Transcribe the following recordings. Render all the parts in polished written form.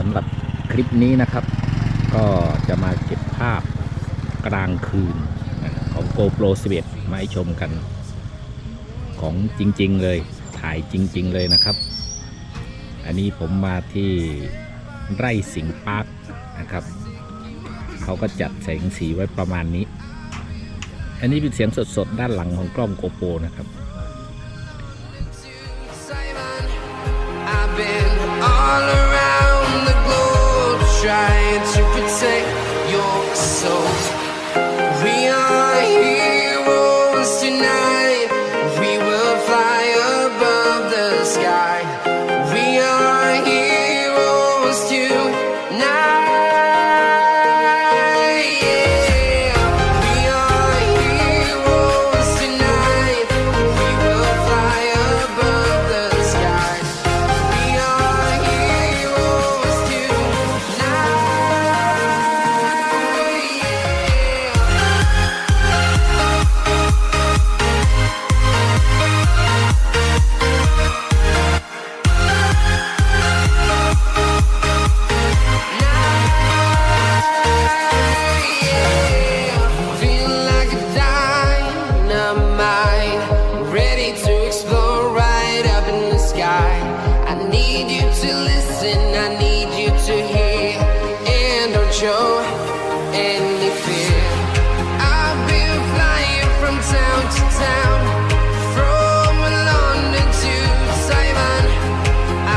ำหรับคลิปนี้นะครับ ก็จะมาเก็บภาพกลางคืนของ GoPro 11 มาให้ชมกันของจริงๆเลยถ่ายจริงๆเลยนะครับ อันนี้ผมมาที่ไร่สิงห์ปาร์คนะครับเขาก็จัดแสงสีไว้ประมาณนี้อันนี้เป็นเสียงสดๆด้านหลังของกล้อง GoPro นะครับAll around the globe, trying to protect your soul. We are heroes tonight. We will fly above the sky. We are heroes tonight. Yeah, we are heroes tonight. We will fly above the sky. We are heroes tonight. Feel like a dynamite, ready to explode right up in the sky. I need you to listen, I need you to hear, and don't show any fear. I've been flying from town to town, from London to Taiwan.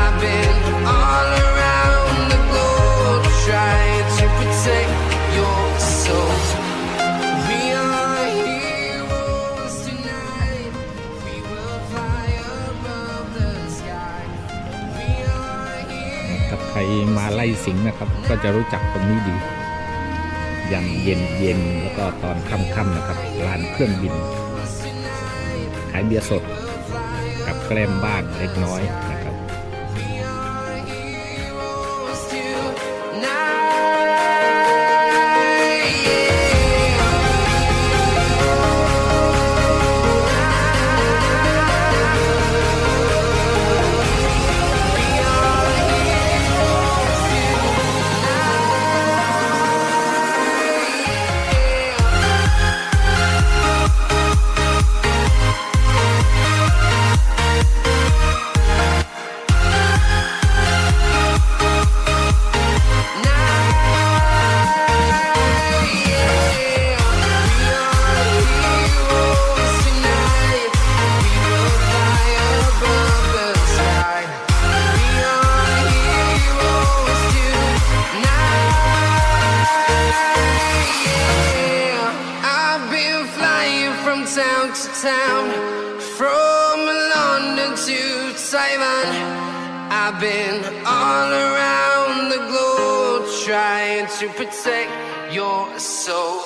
I've been all around the globe, trying to protect your soul. We are heroes tonight. We will fly above the sky. We are ถ้าใครมาไล่สิงห์นะครับก็จะรู้จักตรงนี้ดียันเย็นแล้วก็ตอนค่ำๆนะครับลานเครื่องบินขายเบียร์สดกับแกล้มบ้างเล็กน้อยนะครับ heroes tonight. Town to town, from London to Taiwan. I've been all around the globe, trying to protect your soul.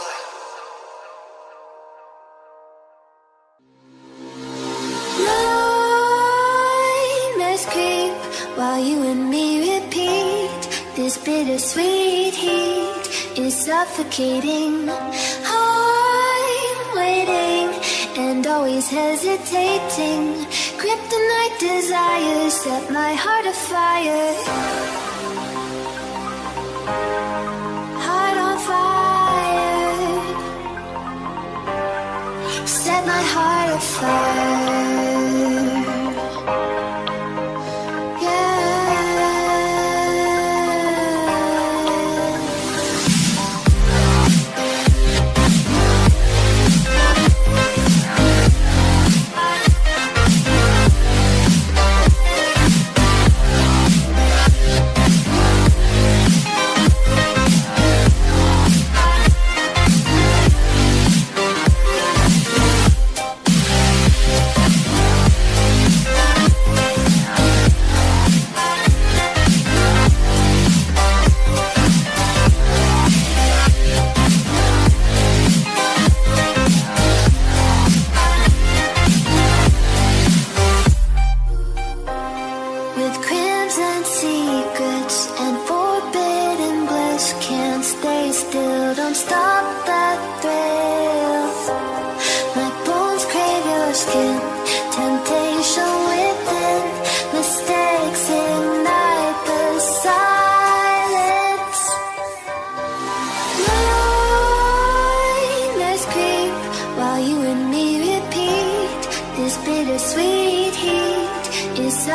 Nightmares creep while you and me repeat. This bittersweet heat is suffocating. I'm waiting and always hesitating. Kryptonite desires set my heart afire. Heart on fire. Set my heart afire.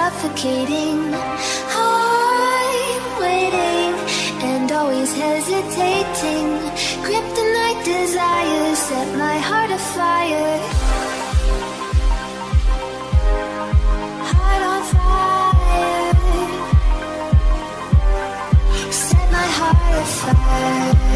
suffocating. I'm waiting and always hesitating. Kryptonite desires set my heart afire. Heart on fire. Set my heart afire.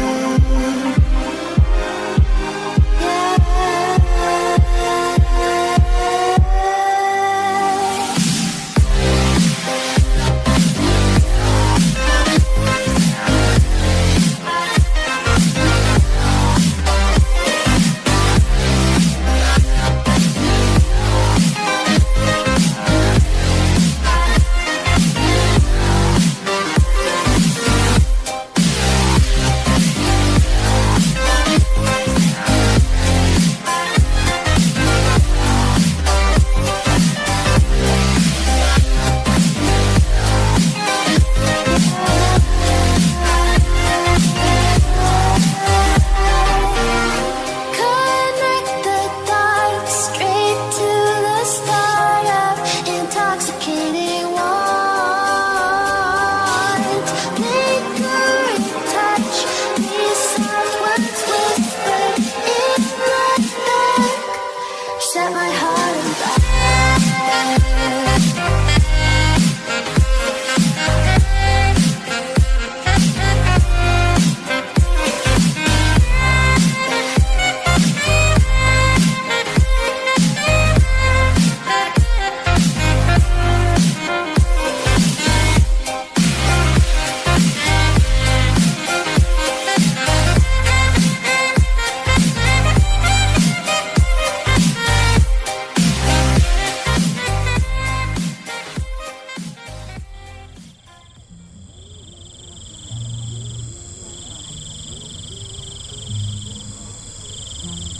Set my heart on fire. ค